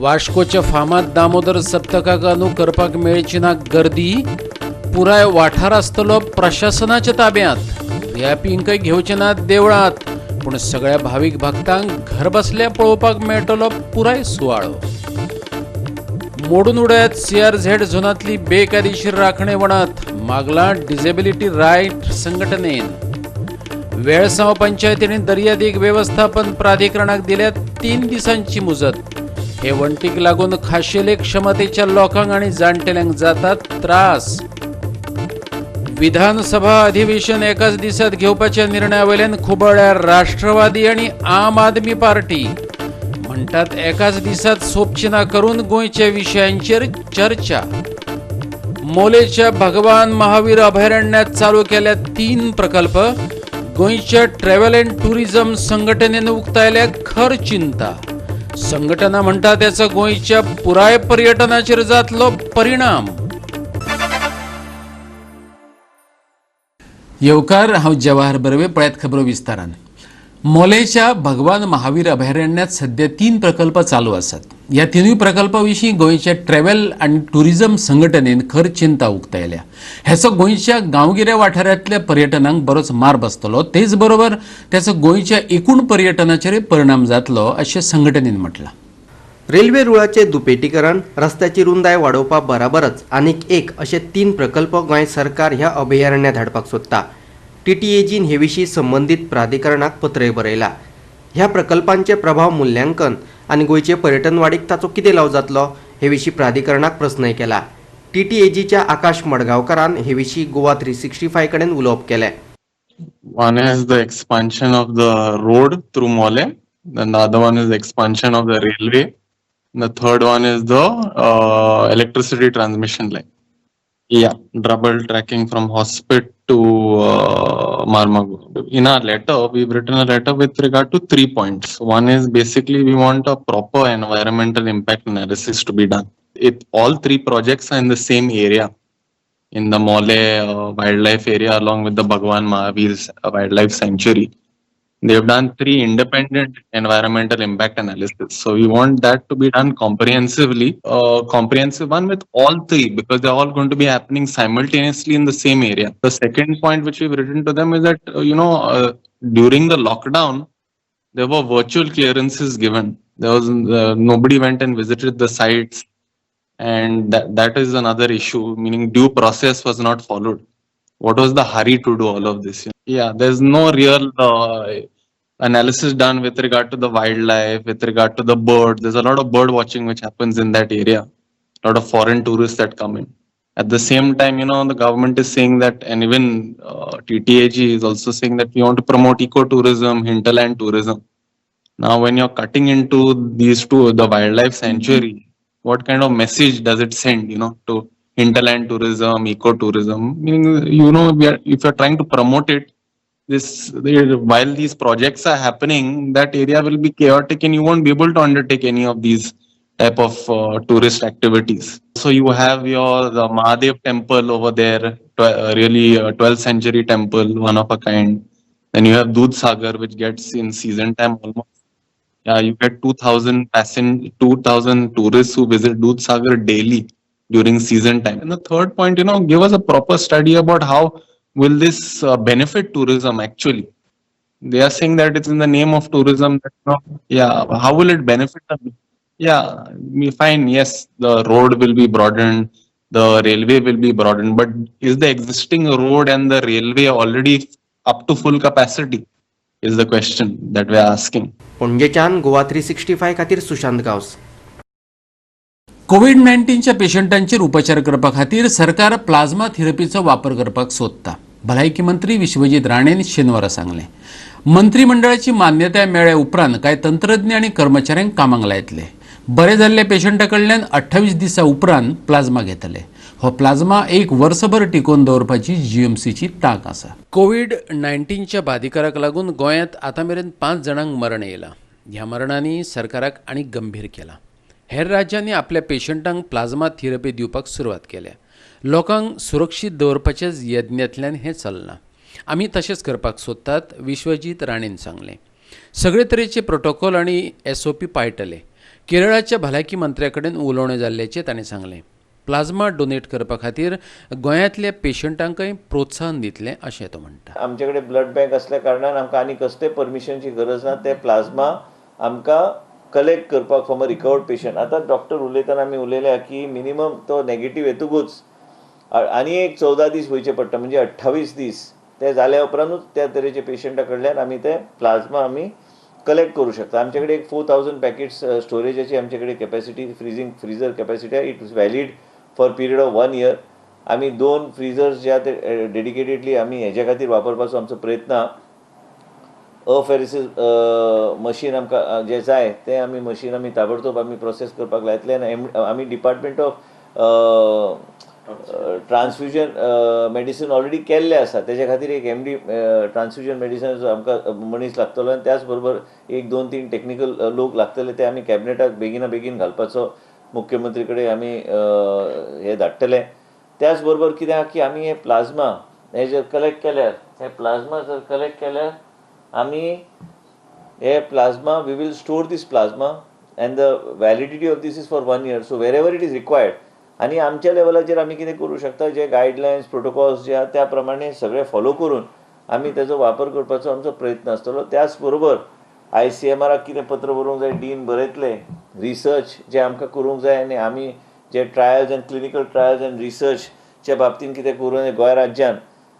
वास्कोच्या फामाद दामोदर सप्तकाक अंदू करपाक मेळची ना गर्दी पुराय वाठार आसतलो प्रशासनाच्या ताब्यांत. व्यापींकय घेवचे नात देवळांत, पूण सगळ्या भावीक भक्तांक घर बसल्या पळोवपाक मेळटलो पुराय सुवाळो. मोडून उडयत CRZ झोनांतली बेकायदेशीर राखणे वणात मागला डिसेबिलिटी रायट संघटनेन. वेळसांव पंचायतींनी दर्यादेग वेवस्थापन प्राधिकरणाक दिल्या 3 दिसांची मुजत. हे वणटीक लागून खाशेले क्षमतेच्या लोकांक आणि जाणटेल्यांक जातात त्रास. विधानसभा अधिवेशन एकाच दिसात घेवपाच्या निर्णयावयल्यान खुबळ्या राष्ट्रवादी आणि आम आदमी पार्टी. म्हणटात एकाच दिसात सोपचिना करून गोंयच्या विशयांचेर चर्चा. मोलेच्या भगवान महावीर अभयारण्यात चालू केल्या 3 प्रकल्प. गोंयच्या ट्रॅव्हल अँड टुरिझम संघटनेन उक्तायल्या खर चिंता. संघटना म्हणटा त्याचा गोंयच्या पुराय पर्यटनाचेर जातलो परिणाम. येवकार, हांव जवाहर बर्वे. पळयात खबरो विस्तारान. मोलेच्या भगवान महावीर अभयारण्यात सध्या 3 प्रकल्प चालू आसात. ह्या 3 प्रकल्पाविशीं गोंयच्या ट्रॅव्हल आनी टुरिझम संघटनेन खर चिंता उक्तायल्या. हेचो गोंयच्या गांवगिऱ्या वाठारांतल्या पर्यटनांक बरोच मार बसतलो. तेच बरोबर त्याचो गोंयच्या एकूण पर्यटनाचेर परिणाम जातलो अशें संघटनेन म्हटलां. रेल्वे रुळाचे दुपेटीकरण, रस्त्याची रुंदाय वाडोवपा बराबरच आनीक एक असे 3 प्रकल्प गोंय सरकार ह्या अभयारण्यात धाडपाक सोदता. TTAGन हे विशीं संबंधीत प्राधिकरणाक पत्रय बरयला. ह्या प्रकल्पांचे प्रभाव मुल्यांकन आनी गोंयचे पर्यटन वाडीक ताचो कितें लाव जातलो हे विशीं प्राधिकरणाक प्रस्नय केला. TTAGच्या आकाश मडगांवकारान हे विशीं गोवा 365 कडेन उलोवप केलें. One is the expansion of the road through Mole, then the other one is expansion of the railway, the third one is the electricity transmission line. Yeah, double tracking from Hospit to Marmago. In our letter, we've written a letter with regard to 3 points. One is basically we want a proper environmental impact analysis to be done. All 3 projects are in the same area, in the Mole wildlife area along with the Bhagwan Mahavir wildlife sanctuary. They've done 3 independent environmental impact analysis. So we want that to be done comprehensively, comprehensive one with all 3, because they're all going to be happening simultaneously in the same area. The second point which we've written to them is that, during the lockdown, there were virtual clearances given. There was nobody went and visited the sites, and that is another issue, meaning due process was not followed. What was the hurry to do all of this? Yeah, there's no real analysis done with regard to the wildlife, with regard to the birds. There's a lot of bird watching which happens in that area. A lot of foreign tourists that come in. At the same time, the government is saying that, and even TTAG is also saying that we want to promote ecotourism, hinterland tourism. Now, when you're cutting into these two, the wildlife sanctuary, what kind of message does it send, to hinterland tourism, ecotourism? Meaning, if you're trying to promote it, while these projects are happening, that area will be chaotic and you won't be able to undertake any of these type of tourist activities. So you have the Mahadev temple over there, really 12th century temple, one of a kind. Then you have Dudhsagar, which gets in season time almost. Yeah, you get 2,000 tourists who visit Dudhsagar daily during season time. And the third point, give us a proper study about how will this benefit tourism actually. They are saying that it's in the name of tourism. How will it benefit them? Yeah, fine, yes, the road will be broadened, the railway will be broadened, but is the existing road and the railway already up to full capacity? Is the question that we are asking. पणजेच्यान गोवा 365 खातीर सुशांत गांवस. कोविड-19च्या पेशंटांचेर उपचार करपा खातीर सरकार plasma थेरपीचो वापर करपाक सोदता. भलायकी मंत्री विश्वजीत राणेन शेनवारा सांगलें. मंत्रिमंडळाची मान्यताय मेळ्ळे उपरांत कांय तंत्रज्ञ आनी कर्मचाऱ्यांक कामाक लायतले. बरे जाल्ल्या पेशंटा कडल्यान 28 दिसां उपरांत प्लाझ्मा घेतले. हो प्लाझ्मा 1 वर्सभर टिकोवन दवरपाची GMCची तांक आसा. कोविड-19च्या बाधिकाराक लागून गोंयांत आतां मेरेन 5 जाणांक मरण येयलां. ह्या मरणांनी सरकाराक आनीक गंभीर केलां. हेर राज्यांनी आपल्या पेशंटांक प्लाझ्मा थेरपी दिवपाक सुरवात केल्या. लोकांक सुरक्षीत दवरपाच्याच यत्नांतल्यान हें चल्लां. आमी तशेंच करपाक सोदतात, विश्वजीत राणेन सांगलें. सगळे तरेचे प्रोटोकॉल आनी SOP पाळटले. केरळाच्या भलायकी मंत्र्याकडेन उलोवणें जाल्ल्याचें ताणें सांगलें. प्लाझ्मा डोनेट करपा खातीर गोंयांतल्या पेशंटांकय प्रोत्साहन दितलें अशें तो म्हणटा. आमचे कडेन ब्लड बँक असल्या कारणान आमकां आनी कसलेय परमिशनची गरज ना. ते प्लाझ्मा आमकां कलेक्ट करपाक फ्रॉम अ रिकवर्ड पेशंट. आतां डॉक्टर उलयतना आमी उलयल्या की मिनिमम तो नेगेटीव येतकूच आनी एक 14 दीस वयचे पडटा, म्हणजे 28 दीस ते जाल्या उपरांतूच त्या तरेचे पेशंटा कडल्यान आमी ते प्लाझ्मा आमी कलेक्ट करू शकता. आमचे कडेन एक 4000 पॅकेट्स स्टोरेजाची आमचे कडेन कॅपॅसिटी फ्रीजर कॅपॅसिटी आहे. It is valid for period of 1 year. आमी 2 फ्रिजर्स जे आहा ते डेडिकेटेडली आमी हेज्या खातीर वापरपाचो आमचो प्रयत्न आहा. अफेरिसीस मशीन आमकां जे जाय ते आमी मशीन आमी ताबडतोब आमी प्रोसेस करपाक लायतले. आनी आमी department of transfusion medicine already केल्ले आसा. तेज्या खातीर एक MD ट्रान्सफ्युजन मेडिसिनाचो आमकां मनीस लागतलो. आनी त्याच बरोबर 1-2-3 टेक्निकल लोक लागतले. ते आमी कॅबिनेटाक बेगीन घालपाचो मुख्यमंत्री कडेन आमी हे धाडटले. त्याच बरोबर कितें आहा की आमी हे प्लाझ्मा हे जर कलेक्ट केल्यार, हे प्लाझ्मा जर कलेक्ट केल्यार आमी हे plasma we will store these plasma and the validity of these is for 1 year. So wherever it is required. आनी आमच्या लेवलाचेर आमी कितें करूं शकता, जे गायडलायन्स प्रोटोकॉल्स जे आहा त्या प्रमाणे सगळे फॉलो करून आमी तेजो वापर करपाचो आमचो प्रयत्न आसतलो. त्याच बरोबर ICMRाक कितें पत्र बरोवंक जाय, डीन बरयतले. रिसर्च जे आमकां करूंक जाय आनी आमी जे trials and clinical trials and रिसर्चच्या बाबतींत कितें करून गोंय राज्यान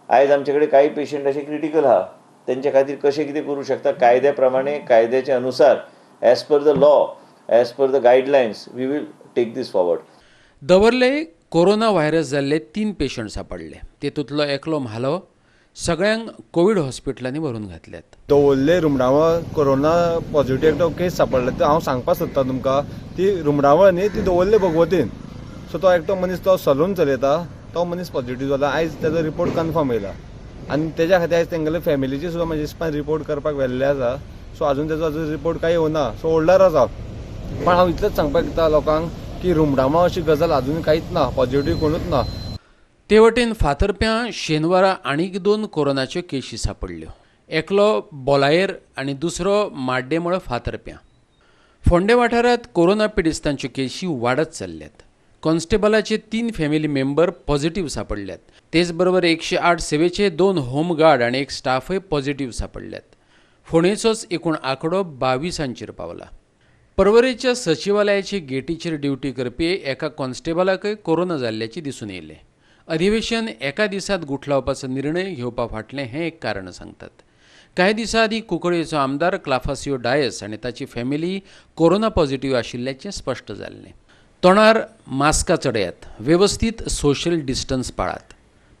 आयज आमचे कडेन काही पेशंट अशे क्रिटिकल आहा. तेंच्या खातीर कशें कितें करूं शकता, कायद्या प्रमाणे कायद्याच्या अनुसार as per the law, as per the guidelines we will take these forward. दवर्ले कोरोना व्हायरस जाल्ले 3 पेशंट सापडले. तेतूंतलो एकलो म्हालो. सगळ्यांक कोवीड हॉस्पिटलांनी व्हरून घातल्यात. दवरले रुमडावळ कोरोना पॉझिटिव्ह एकटो केस सापडला. ते हांव सांगपाक सोदता तुमकां, ती रुमडावळ न्ही, ती दवरले भगवतीन. सो तो एकटो मनीस तो सलून चलयता, तो मनीस पॉझिटिव्ह जाला. आयज तेजो रिपोर्ट कन्फर्म येयला आनी तेज्या खातीर आयज तेंगेले फॅमिलीची सुद्दां म्हाजे हिसपान रिपोर्ट करपाक व्हेल्ले आसा. सो आजून तेजो रिपोर्ट कांय येवना. सो होल्डार आसा. पण हांव इतलेंच सांगपाक येता लोकांक की रुमडावळ अशी गजाल आजून कांयच ना, पॉझिटिव्ह कोणूच ना. ते वटेन फातर्प्यां शेनवारा आनीक 2 कोरोनाच्यो केशी सापडल्यो. एकलो बोलायेर आनी दुसरो माड्डेमळ फातर्प्यां. फोंडे वाठारांत कोरोना पिडिस्तांच्यो केशी वाडत चल्ल्यात. कॉन्स्टेबलाचे 3 फॅमिली मेंबर पॉझिटिव्ह सापडल्यात. तेच बरोबर 108 सेवेचे 2 होमगार्ड आनी एक स्टाफय पॉझिटिव्ह सापडल्यात. फोंडेचोच एकूण आंकडो 22 पावला. पर्वरेच्या सचिवालयाचे गेटीचेर ड्युटी करपी एका कॉन्स्टेबलाकय कोरोना जाल्ल्याचे दिसून येयले. अधिवेशन एका दिसात गुठलावपाचो निर्णय घेवपा फाटलें हें एक कारण सांगतात. कांय दिसां आदीं कुंकळ्ळेचो आमदार क्लाफासियो डायस आनी ताची फॅमिली कोरोना पॉझिटिव्ह आशिल्ल्याचें स्पश्ट जाल्लें. तोंडार मास्कां चडयात, वेवस्थीत सोशल डिस्टन्स पाळात.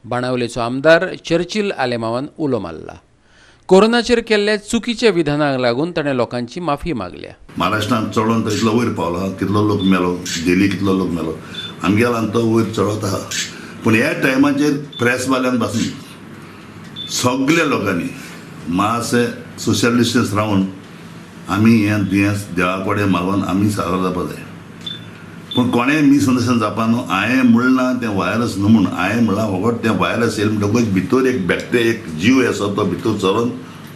बाणावलेचो आमदार चर्चिल आलेमावान उलो मारला. कोरोनाचेर केल्ल्या चुकीच्या विधानाक लागून ताणें लोकांची माफी मागल्या. महाराष्ट्रांत चडोन तर इतलो वयर पावलो आहा, कितलो लोक मेलो, दिल्ली कितलो लोक मेलो, आमगेलो आनी तो वयर चडत आहा. पूण ह्या टायमाचेर प्रेस वाल्यान पासून सगळ्या लोकांनी मातशें सोशल डिस्टन्स रावन आमी हें दुयेंस देवा कडेन मागून आमी सारो जावपा जाय. पूण कोणें मिसअंडरस्टँड जावपा न्हू. हांवें म्हणला तें व्हायरस न्हू म्हूण, हांवें म्हणलां वगत तें व्हायरस येयलें म्हणटकूच भितर एक बॅक्टेरिया, एक जीव येसो तो भितर चलोन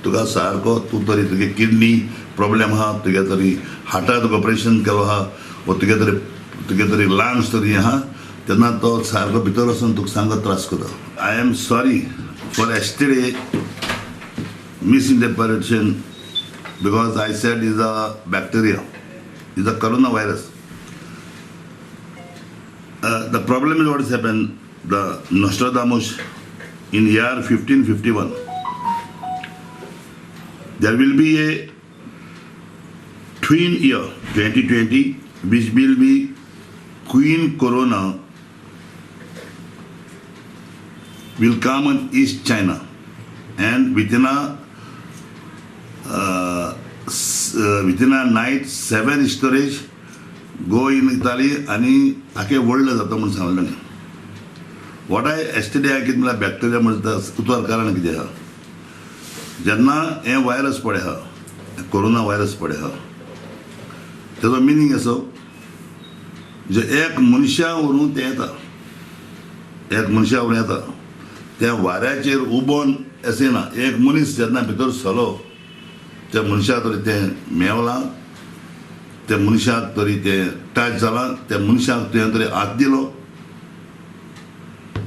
तुका सारको तूं तरी तुगे किडनी प्रॉब्लेम आहा, तुगे तरी हार्टाक तुका ऑपरेशन केलो आहा, वा तुगे तरी लंग्स तरी आहा, तेन्ना तो सारको भितर वचून तुका सामको त्रास करता. I am sorry for yesterday misinterpretation because I said is a bacteria, is a coronavirus. The problem is what has happened. The Nostradamus in year 1551, there will be a twin year 2020, which will be Queen Corona will come in East China, and within a night 7 storage go in Italy आणि आखे world जाता म्हणून सांगलें. What I yesterday कितें म्हळ्यार bacteria म्हणटा उतर कारण कितें आहा, जेन्ना हें व्हायरस पळय आहा, कोरोना व्हायरस पळय आहा, तेजो मिनींग असो जे एक मनशा व्हरून तें येता, एक मनशा व्हरून येता, त्या वाऱ्याचेर उबोन येना. एक मनीस जेन्ना भितर सरलो त्या मनशा तरी तें मेवलां त्या मनशाक तरी ते टच जाला, त्या मनशाक तुवें तरी हात दिलो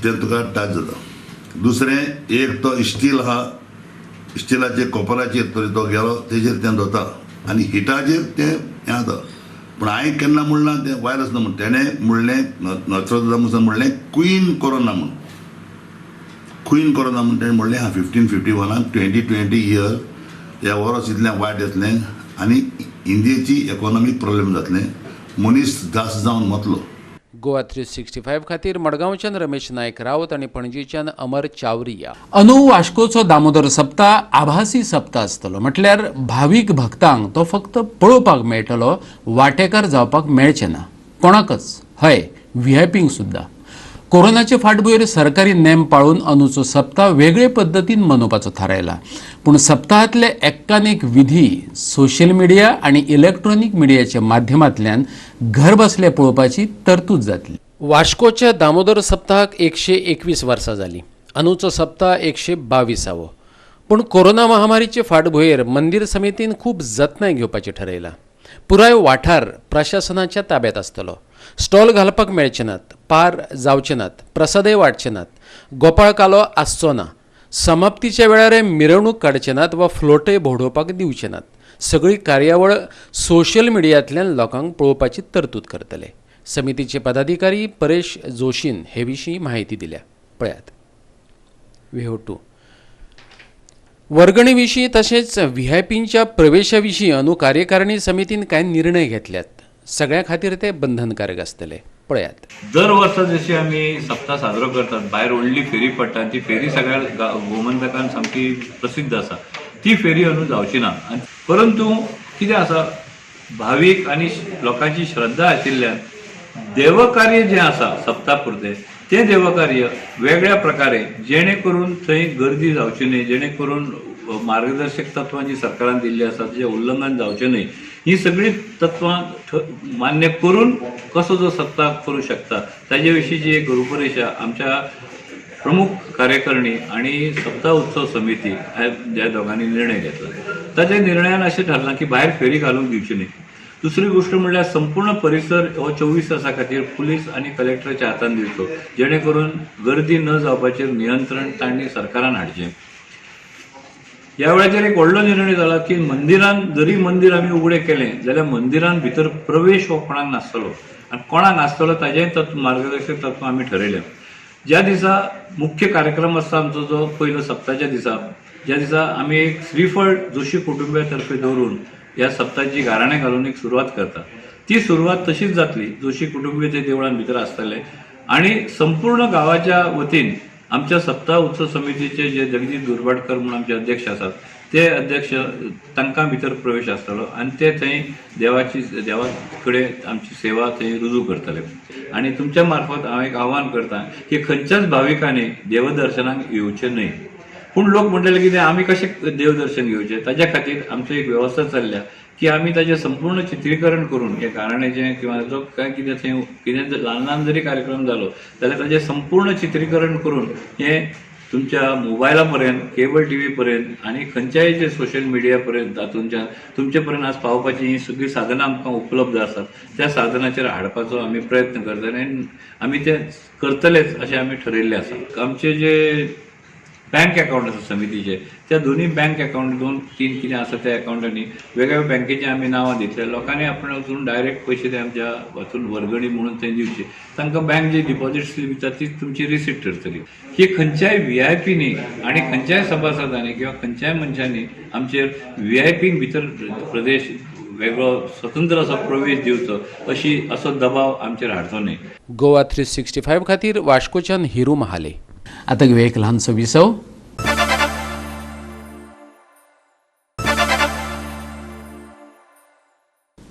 ते तुका टच जाता. दुसरें एक तो स्टील आहा, स्टिलाचे कोपराचेर तरी तो गेलो तेजेर तें दोता आनी हिटाचेर तें हें जाता. पूण हांवें केन्ना म्हणलां तें वायरस ना म्हण, तेणें म्हणलें नॉस्ट्राडामसान म्हणलें क्वीन कोरोना म्हण, क्वीन कोरोना म्हण तेणें म्हणलें. 1551 2020 इयर ह्या वर्स इतलें वायट येतलें आनी इंडियेची इकॉनॉमीक प्रॉब्लेम जातलें, मनीस जास्त जावन वतलो. गोवा 365 खातीर मडगांवच्यान रमेश नायक रावत आनी पणजीच्यान अमर चावरिया. अंदू वास्कोचो दामोदर सप्ताह आभासी सप्ताह आसतलो, म्हटल्यार भावीक भक्तांक तो फक्त पळोवपाक मेळटलो, वांटेकार जावपाक मेळचें ना कोणाकच, हय व्हीआयपींक सुद्दां. कोरोनाचे फाटभुंयेर सरकारी नेम पाळून अंदूचो सप्ताह वेगळे पद्दतीन मनोवपाचो थारायला. पूण सप्ताहांतले एक्कान एक विधी सोशल मिडिया आनी इलेक्ट्रॉनीक मिडियाच्या माध्यमांतल्यान घर बसले पळोवपाची तरतूद जातली. वास्कोच्या दामोदर सप्ताहाक 121 वर्सां जालीं. अंदूचो सप्ताह 122वो. पूण कोरोना महामारीचे फाटभुंयेर मंदिर समितीन खूब जतनाय घेवपाचें ठरयलां. पुराय वाठार प्रशासनाच्या ताब्यांत आसतलो. स्टॉल घालपाक मेळचे नात, पार जावचे नात, प्रसादय वांटचे नात, गोपाळ कालो आसचो ना, समाप्तीच्या वेळार मिरवणूक काडचे नात वा फ्लोटय भोंवडोवपाक दिवचे नात. सगळी कार्यावळ सोशल मिडियांतल्यान लोकांक पळोवपाची तरतूद करतले. समितीचे पदाधिकारी परेश जोशीन हे विशीं माहिती दिल्या. पळयात. WHO वर्गणी विशीं तशेंच व्हीआयपींच्या प्रवेशा विशीं अंदू कार्यकारिणी समितीन कांय निर्णय घेतल्यात. सगळ्या खातीर ते बंधनकारक आसतले. पळयात. दर वर्सा जशी आमी सप्ताह साजरो करतात, भायर व्हडली फेरी पडटा, ती फेरी सगळ्या गोमंतकान सामकी प्रसिद्ध आसा. ती फेरी अंदू जावची ना. परंतु कितें आसा, भावीक आनी लोकांची श्रद्धा आशिल्ल्यान देवकार्य जें आसा सप्ताह पुरते, तें देवकार्य वेगळ्या प्रकारे जेणे करून थंय गर्दी जावची न्हय, जेणे करून मार्गदर्शक तत्वां जी सरकारान दिल्ली आसा तेजें उल्लंघन जावचें न्हय, ही सगळी तत्वां मान्य करून कसो जो सप्ताह करूं शकता ताजे विशींची एक रूपरेषा आमच्या प्रमुख कार्यकारिणी आणि सप्ताह उत्सव समिती ह्या दोगांनी निर्णय घेतला. ताच्या निर्णयान अशें ठरलां की भायर फेरी घालूंक दिवची न्हय. दुसरी गोष्ट म्हणल्यार संपूर्ण परिसर हो 24 तासां खातीर पुलीस आनी कलेक्टराच्या हातान दिवचो, जेणे करून गर्दी न जावपाचेर नियंत्रण तांणी सरकारान हाडचें. ह्या वेळाचेर एक व्हडलो निर्णय जाला की मंदिरान जरी मंदिर आमी उगडें केलें जाल्यार मंदिरान भितर प्रवेश हो कोणाक नासतलो, आनी कोणाक नासतलो ताजेय मार्गदर्शक तत्व आमी ठरयल्या. ज्या दिसा मुख्य कार्यक्रम आसता आमचो जो पयलो सप्ताहाच्या दिसा, ज्या दिसा आमी एक श्रीफळ जोशी कुटुंबियातर्फे दवरून ह्या सप्ताहाची गाराणें घालून एक सुरवात करता. ती सुरवात तशीच जातली, जोशी कुटुंबीय ते देवळान भितर आसतले आनी संपूर्ण गांवाच्या वतीन आमच्या सप्ताह उत्सव समितीचे जे जगदीश दुर्भाटकर म्हणून आमचे अध्यक्ष आसात ते अध्यक्ष तांकां भितर प्रवेश आसतलो आनी ते थंय देवा कडेन आमची सेवा थंय रुजू करतले. आनी तुमच्या मार्फत हांव एक आव्हान करतां की खंयच्याच भाविकांनी देवदर्शनाक येवचें न्हय. पूण लोक म्हणटले कितें आमी कशें देवदर्शन घेवचें, ताच्या खातीर आमची एक वेवस्था चल्ल्या की आमी ताजें संपूर्ण चित्रीकरण करून हे गाराणेचें किंवा जो काय कितें थंय कितें ल्हान ल्हान जरी कार्यक्रम जालो जाल्यार ताजें संपूर्ण चित्रीकरण करून हें तुमच्या मोबायला पर्यंत, केबल टीव्ही पर्यंत आनी खंयच्याय जे सोशल मिडिया पर्यंत तातूंतल्यान तुमचे पर्यंत आज पावपाची ही सगळी साधनां आमकां उपलब्ध आसात. त्या साधनाचेर हाडपाचो आमी प्रयत्न करतले आनी आमी ते करतलेच अशें आमी ठरयल्लें आसा. आमचे जे बँक अकाउंट आसा समितीचे, त्या दोन्ही बँक अकाउंट 2-3 कितें आसा त्या अकाउंटांनी वेगवेगळ्या बँकेची आमी नांवां दितले. लोकांनी आपण वचून डायरेक्ट पयशे ते आमच्या वचून वर्गणी म्हणून थंय दिवचे. तांकां बँक जी डिपॉझिट स्लीप दिता तीच तुमची रिसीट ठरतली. ही खंयच्याय व्हीआयपीनी आनी खंयच्याय सभासदांनी किंवा खंयच्याय मनशांनी आमचेर व्हीआयपींक भितर प्रदेश वेगळो स्वतंत्र असो प्रवेश दिवचो असो दबाव आमचेर हाडचो न्हय. गोवा 365 खातीर वास्कोच्यान हिरू महाले. आता घेऊया एक लहानसो विसव.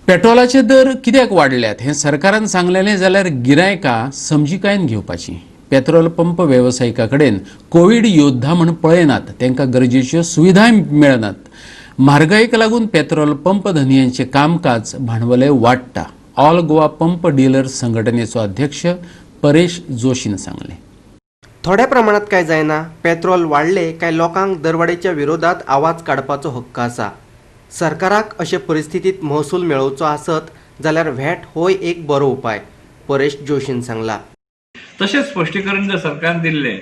पेट्रोलाचे दर कित्याक वाडल्यात हें सरकारान सांगलेलें जाल्यार गिरायकां समजिकायेन घेवपाची. पेट्रोल पंप वेवसायिका कडेन कोविड योद्धा म्हण पळयनात, तांकां गरजेच्यो सुविधाय मेळनात. म्हारगायेक लागून पेट्रोल पंप धनियांचें कामकाज भांडवले वाडटा. ऑल गोवा पंप डीलर्स संघटनेचो अध्यक्ष परेश जोशीन सांगलें. थोड्या प्रमाणात काय जायना, पेट्रोल वाडले काय लोकांक दरवाडेच्या विरोधात आवाज काडपाचो हक्क आसा. सरकाराक अशे परिस्थितीत महसूल मेळोवचो आसत जाल्यार व्हॅट होय एक बरो उपाय, परेश जोशीन सांगला. तशेंच स्पश्टीकरण जर सरकारान दिल्लें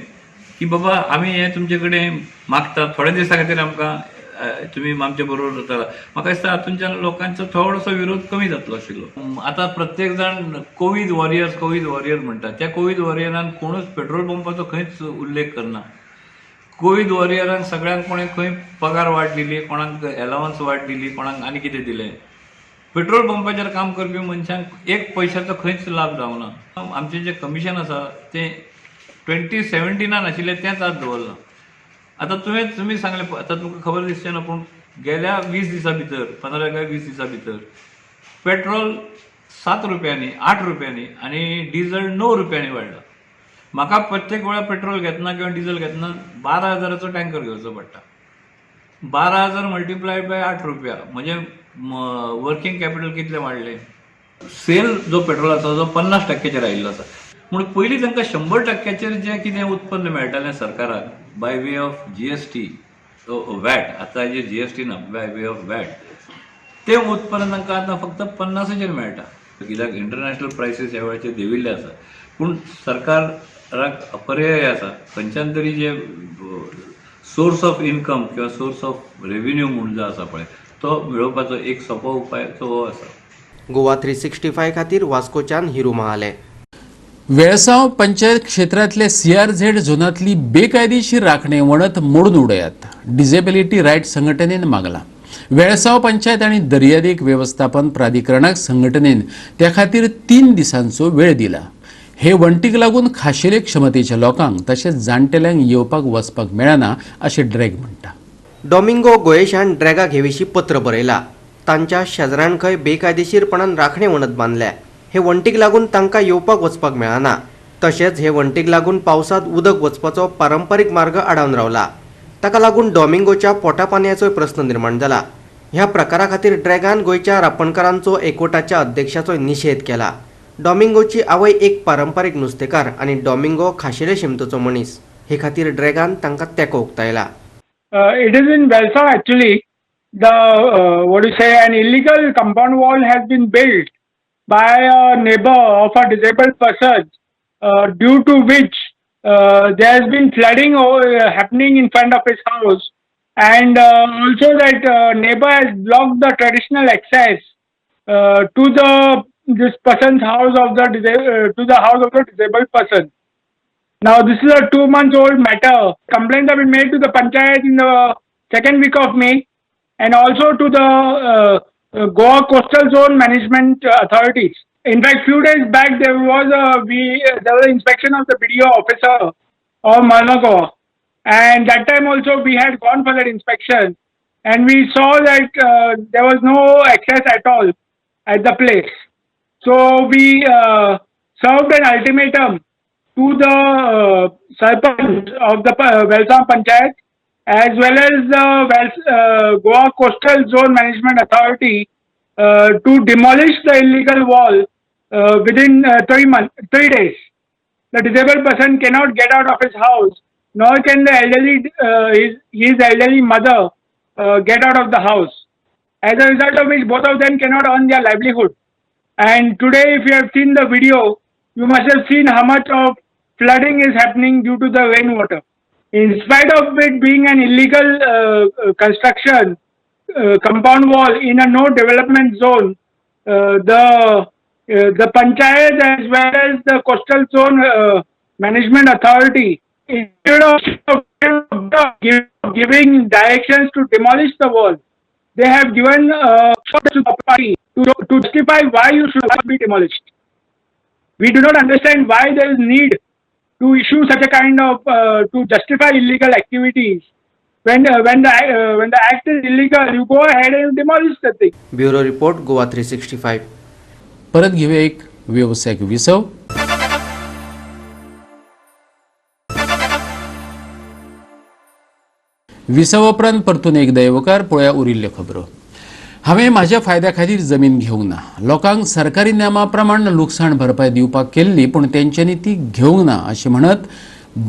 की बाबा आमी हें तुमचे कडेन मागता, थोड्या दिसा खातीर आमकां तुमी आमचे बरोबर जाता. म्हाका दिसता हातूंतल्यान लोकांचो थोडोसो विरोध कमी जातलो आशिल्लो. आतां प्रत्येक जाण कोवीड वॉरियर्स म्हणटा. त्या कोवीड वॉरियरान कोणूच पेट्रोल पंपाचो खंयच उल्लेख करना. कोवीड वॉरियरान सगळ्यांक कोणें खंय पगार वाड दिली, कोणाक एलावन्स वाड दिली, कोणाक आनी कितें दिलें. पेट्रोल पंपाचेर काम करपी मनशांक एक पयशाचो खंयच लाभ जावना. आमचें जें कमिशन आसा तें 2017 आशिल्लें तेंच आज दवरलां. आतां तुमी सांगलें, आतां तुमकां खबर दिसचें ना पूण गेल्या 20 दिसां भितर, 15 काय 20 दिसां भितर पेट्रोल 7 रुपयांनी, 8 रुपयांनी आनी डिझल 9 रुपयांनी वाडला. म्हाका प्रत्येक वेळा पेट्रोल घेतना किंवा डिझल घेतना 12,000चो टँकर घेवचो पडटा. 12,000 मल्टिप्लायड बाय 8 रुपया म्हणजे वर्किंग कॅपिटल कितलें वाडलें. सेल जो पेट्रोल आसा तो 50% आयिल्लो आसा. म्हूण पयलीं तांकां 100% जें कितें उत्पन्न मेळटालें सरकाराक by way of GST, watt, आतां हेजेर GST ना, बाय वे ऑफ वॅट, तें उत्पन्न तांकां आतां फक्त 50चेर मेळटा. कित्याक इंटरनॅशनल प्रायसीस ह्या वेळाचेर देंविल्ले आसा. पूण सरकाराक पर्याय आसा, खंयच्यान तरी जे सोर्स ऑफ इन्कम किंवा सोर्स ऑफ रेव्हेन्यू म्हणून जो आसा पळय तो मेळोवपाचो एक सोपो उपाय तो हो आसा. गोवा 365 खातीर वास्कोच्यान हिरू महाले. वेळसांव पंचायत क्षेत्रातले CRZ झोनातली बेकायदेशीर राखणे वणत मोडून उडयात, डिसेबिलिटी रायट संघटनेन मागला. वेळसांव पंचायत आणि दर्यादेग व्यवस्थापन प्राधिकरणाक संघटनेन त्या खातीर 3 दिसांचो वेळ दिला. हे वणटीक लागून खाशेले क्षमतेच्या लोकांक तशेंच जाणटेल्यांक येवपाक वचपाक मेळना अशें ड्रॅग म्हणटा. डॉमिंगो गोयेशान ड्रॅगाक हे विशीं पत्र बरयलां. तांच्या शेजाऱ्यान खंय बेकायदेशीरपणान राखणे वणत बांदल्या. हे वणटीक लागून तांकां येवपाक वचपाक मेळना. तशेंच हे वणटीक लागून पावसांत उदक वचपाचो पारंपारीक मार्ग आडावन रावला. ताका लागून डॉमिंगोच्या पोटापानयाचोय प्रस्न निर्माण जाला. ह्या प्रकारा खातीर ड्रॅगान गोंयच्या रापणकारांचो एकवटाच्या अध्यक्षाचो निशेध केला. डॉमिंगोची आवय एक पारंपारीक नुस्तेकार आनी डॉमिंगो खाशेले शिमतेचो मनीस. हे खातीर ड्रॅगान तांकां तेंको उक्तायला. It is in Belsaw actually. An illegal compound wall has been built by a neighbor of a disabled person, due to which there has been flooding happening in front of his house, and also that neighbor has blocked the traditional access to this person's house to the house of the disabled person. Now, this is a 2-month-old matter. Complaints have been made to the panchayat in the second week of May, and also to the Goa Coastal Zone Management Authorities. In fact, few days back there was inspection of the BDO officer of Marnagoa, and that time also we had gone for that inspection, and we saw that there was no access at all at the place. So we served an ultimatum to the Sarpanch of the Belsaw Panchayat as well as the Goa Coastal Zone Management Authority to demolish the illegal wall within 3 days. The disabled person cannot get out of his house, nor can the his elderly mother get out of the house. As a result of which both of them cannot earn their livelihood. And today, if you have seen the video, you must have seen how much of flooding is happening due to the rainwater. In spite of it being an illegal construction, compound wall in a no development zone, the panchayat as well as the coastal zone management authority, instead of giving directions to demolish the wall, they have given to the party to justify why you should not be demolished. We do not understand why there is need to issue such a kind of to justify illegal activities. When the act is illegal, you go ahead and demolish the thing. Bureau report Goa 365. परत घेऊया एक व्यावसायिक विसव. विसव उपरांत परतून एकदा येवकार पळोवया उरिल्ल्यो खबरो. हांवें म्हाज्या फायद्या खातीर जमीन घेवंक ना. लोकांक सरकारी नेमा प्रमाण लुकसाण भरपाय दिवपाक केल्ली पूण तेंच्यांनी ती घेवंक ना अशें म्हणत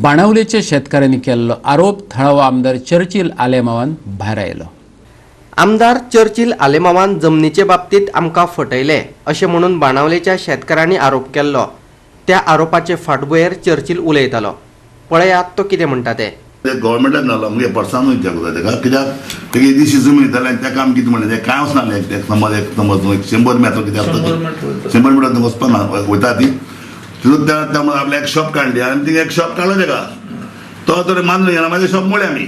बाणावलेच्या शेतकाऱ्यांनी केल्लो आरोप थळावो आमदार चर्चिल आलेमावान भायर आयलो. आमदार चर्चिल आलेमावान जमनीचे बाबतीत आमकां फटयले अशें म्हणून बाणावलेच्या शेतकारांनी आरोप केल्लो. त्या आरोपाचे फाटभुंयेर चर्चिल उलयतालो. पळयात तो कितें म्हणटा ते. गव्हर्मेंटान घालो म्हणजे पर्सनल विचारता तेका कित्याक तेगे दिशी जमीन दिताले आनी तेका आमी कितें म्हणलें तें कांय वचनासलें. समज 100 मेटर कितें आसता 100 मिटर थंय वचपाना वयता ती तितून त्या आपल्या एक शॉप काडली आनी तिका एक शॉप काडलो तेका तो तर मानलो गेला म्हाजें शॉप मोडलें आमी.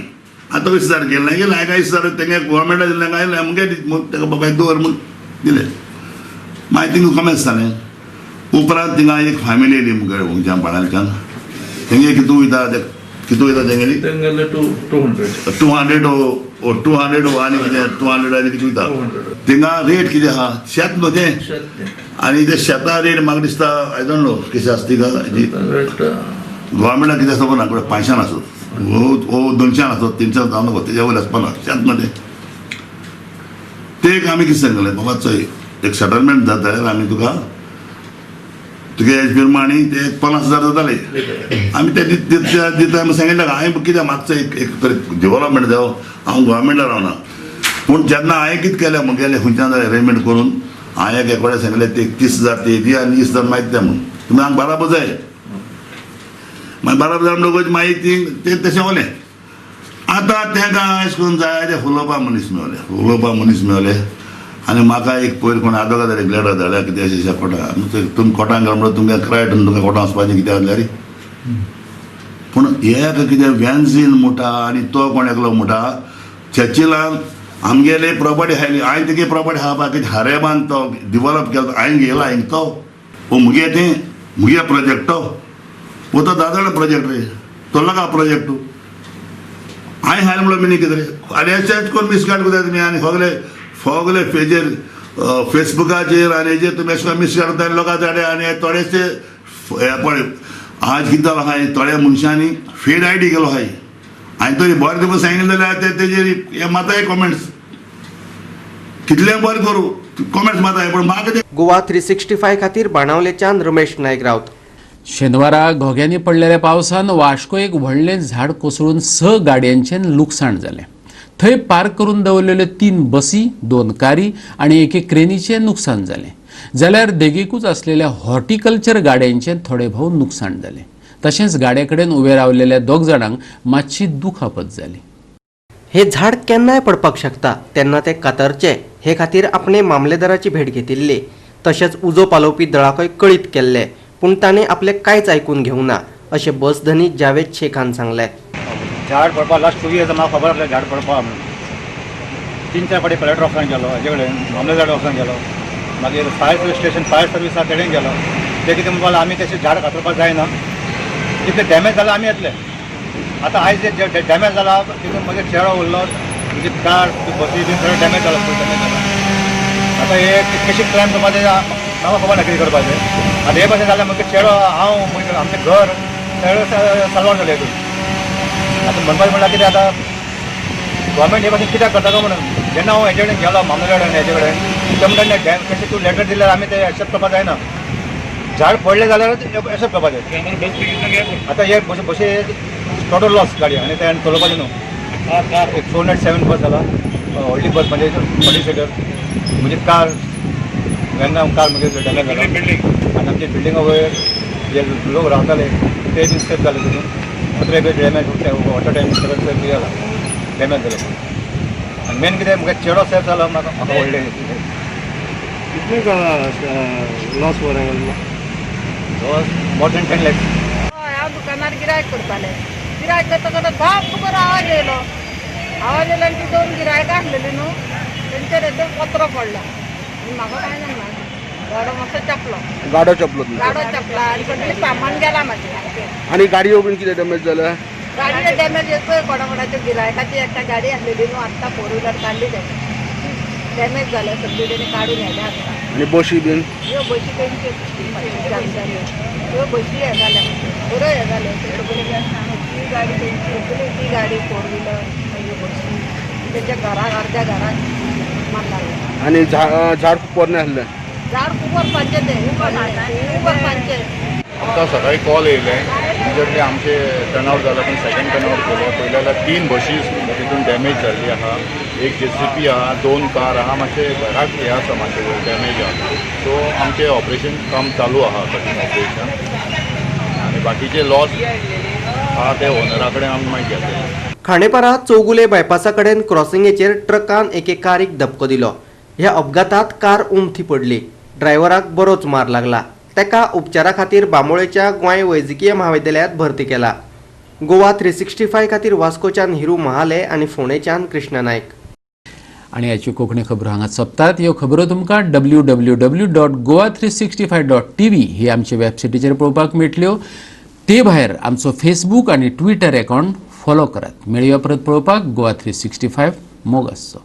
आतां 20,000 गेलें ना गेलें हांवें 20,000 तेंगे गव्हर्मेंटान दिलें काय मुगे तेका बाबा दवर म्हूण दिलें. मागीर तिंगा कमेंट्स जालें. उपरांत थिंगा एक फॅमिली येयली मुगे बाणालच्यान तेंगे कितू वयता तेंगेली 200 आनी कितें 200 आनी कितें वयता थिंगा रेट कितें आहा शेत न्हू तें आनी ते शेता रेट म्हाका दिसता आय डोंट नो कशी आसा ती गव्हर्मेंटाक कितें आसा खबर ना 500 आसत वो 200 आसत 300 जावन नको तेज्या वयर आसपाना शेत न्हू ते एक आमी कितें सांगलें बाबा चोय एक सेटलमेंट जाता आमी तुका तुगे एज प्रमाणे ते 50,000 जाताले आमी ते दिता आमी सांगितलें हांवें कितें मागचो एक डेव्हलपमेंट जावं हांव गव्हर्मेंटान रावना पूण जेन्ना हांवें कितें केलें म्हगेलें खंयच्यान अरेंजमेंट करून हांवें एकोडे सांगलें ते 30,000 ते दी आनी 20,000 मागीर त्या म्हणून तुमी हांगा बराबर जाय मागीर बराबर जावन लोक मागीर ते तशें उरलें. आतां तेंकां अशें करून जाय ते उलोवपा मनीस मेळ्ळे आनी म्हाका एक पयर कोण आदोगादार एक लेटर धाडल्या कितें अशें कोर्टा तुमी कोर्टान गेलो म्हणून तुमकां क्रायट तुमकां कोर्टान वचपाचें कितें जाल्यार पूण एक कितें वॅन्झीन म्हणटा आनी तो कोण एकलो म्हणटा चर्चिलान आमगेले प्रॉपर्टी हायली हांवें तेगे प्रॉपर्टी आहा पळय कितें हारेबान तो डिवेलप केलो हांवें गेलो हांवें तो मुगे तें मुगे प्रोजेक्ट तो दादालो प्रोजेक्ट रे तो नाका प्रोजेक्ट हांवें हायलो म्हणून मिनी कितें रे आनी अशेंच करून मिसगायड करता तुमी आनी फोगले पेजेर फेसबुकाचेर आनी हेजेर तुमी अशें करून मिसगायड करता लोकां धाडे आनी थोडेशे पळय आज कितें जालो हांवें थोड्या मनशांनी फेड आयडी केलो हांवें तरी बरें तुका सांगिल्लें जाल्यार तेजेर हे माताय कॉमेंट्स कितले बरें करूं कॉमेंट्स माताय पूण म्हाका गोवा 365 खातीर बाणावलेच्यान रमेश नायक रावत. शेनवारा घोग्यांनी पडलेल्या पावसान वास्को एक व्हडलें झाड कोसळून 6 गाडयांचें लुकसाण जालें. थंय पार्क करून दवरलेल्यो 3 बसी 2 कारी आनी एके क्रेनीचें नुकसाण जालें. जाल्यार देगेकूच आसलेल्या हॉर्टिकल्चर गाडयांचें थोडे भाव नुकसाण जालें. तशेंच गाडये कडेन उबे रावलेल्या 2 जाणांक मातशी दुखापत जाली. हे झाड केन्नाय पडपाक शकता तेन्ना ते कातरचे हे खातीर आपणे मामलेदाराची भेट घेतिल्ली. तशेंच उजो पालोवपी दळाकय कळीत केल्ले पूण ताणें आपलें कांयच आयकून घेवंक ना अशें बस धनी जावेद शेखान सांगलें. झाड पडपा लास्ट 2 इयर्स म्हाका खबर आसलें झाड पडपा म्हणून 3-4 फावटी कलेक्टर ऑफिसान गेलो हेजे कडेन मामलेदार ऑफिसान गेलो मागीर फायर स्टेशन फायर सर्वीस आसा तेडेन गेलो ते कितें म्हणपाक आमी तशें झाड कातरपाक जायना कितें डॅमेज जालां आमी येतले. आतां आयज जे डॅमेज जाला तितून मागीर चेडो उरलो म्हणजे कार बसी बी सगळें डॅमेज जाला डॅमेज जाला. आतां हे कशी क्लेम करपाचें म्हाका खबर ना कितें करपाचें. आतां हे भशेन जाल्यार मागीर चेडो हांव आमचें घर सगळें साल्वार जालें हितून. आतां म्हणपाचें म्हणल्यार कितें आतां गव्हर्मेंट हे भाशेन कित्याक करता काय म्हणून जेन्ना हांव हेजे कडेन गेलो मामलेदार कडेन हेजे कडेन ते म्हणटा कशें तूं लेटर दिल्यार आमी ते एक्सेप्ट करपाक जायना. झाड पडलें जाल्यार एक्सेप्ट करपाचें. आतां हे बशी टोटल लॉस गाडी आनी ते चलोवपाचें न्हू. एक 407 बस जाला व्हडली बस म्हणजे 40 सीटर म्हणजे कार वेंगा कार म्हणजे डॅमेज जाला आनी आमचे बिल्डिंगा वयर जे लोक रावताले ते बी सेफ जाले तितून. पत्रे बी डॅमेज वॉटर टँक सगळें बी जाला डॅमेज जालें. आनी मेन कितें म्हाका चेडो सेफ जालो म्हाका व्हडलें कितले लॉस मोर दॅन 10 lakhs. हांव दुकानार गिरायक करतालें. गिरायक करता करता बाप खबर आवाज येयलो आनी ती 2 गिरायकां आसलेलीं न्हू तेंचेर एकदम पत्रो पडलो आनी म्हाका कांय जालें गाडो मातसो चपलो गाडो चपला आनी सगळीं सामान गेलां म्हाजें. आनी गाडयो बीन कितें डॅमेज जाल्या? गाडयो डॅमेज येतोय कोणाच्या गिरायकाची एकटा गाडी आसलेली न्हू आत्तां 4 व्हिलर काडली तेणी डॅमेज जाल्या सगळी तेणी काडून येल्या आत्तां. आनी बशी बीन ह्यो बशी तेंच्यो ह्यो बशी हे जाल्या बऱ्यो हे जाल्यो ती गाडी तेंची ती गाडी 4 व्हिलर मागीर बशी तेंच्या घराक अर्ध्या घराक मार लागलो. आनी झाड खूब पोरणे आसलें. झाड खूब वर्सांचें तें खूब वर्सांचें. आतां सकाळी कॉल येयलें मेजरली आमचे टर्नआउट जाला पण सेकंड टर्नआउट केलो. पयल्याला 3 बशीस तितून डॅमेज जाल्ली आहा, एक JCB आहा, 2 कार आहा, मातशे घराक हे आसा मातशे डॅमेज आहा. सो आमचे ऑपरेशन काम चालू आहा, कटींग ऑपरेशन, आनी बाकीचे लॉस आहा ते ओनरा कडेन आमी मागीर घेतले. खांडेपारा चौगुले बायपासा कडेन क्रॉसिंगेचेर ट्रकान एके कारीक धपको दिलो. ह्या अपघातात कार उमथी पडली. ड्रायव्हराक बरोच मार लागला. तेका उपचारा खातीर बांबोळेच्या गोंय वैजकीय महाविद्यालयात भरती केला. गोवा 365 खातीर वास्कोच्यान हिरू महाले आनी फोंडेच्यान कृष्णा नायक. आणि याची कोंकणी खबरो हांगा सोंपतात. ह्यो खबरो तुमकां www.goa365.tv ही आमचे वेबसायटीचेर पळोवपाक मेळटल्यो. ते भायर आमचो फेसबूक आनी ट्विटर अकाउंट फॉलो करात. मेळया परत पळोवपाक गोवा 365 मोग आसचो.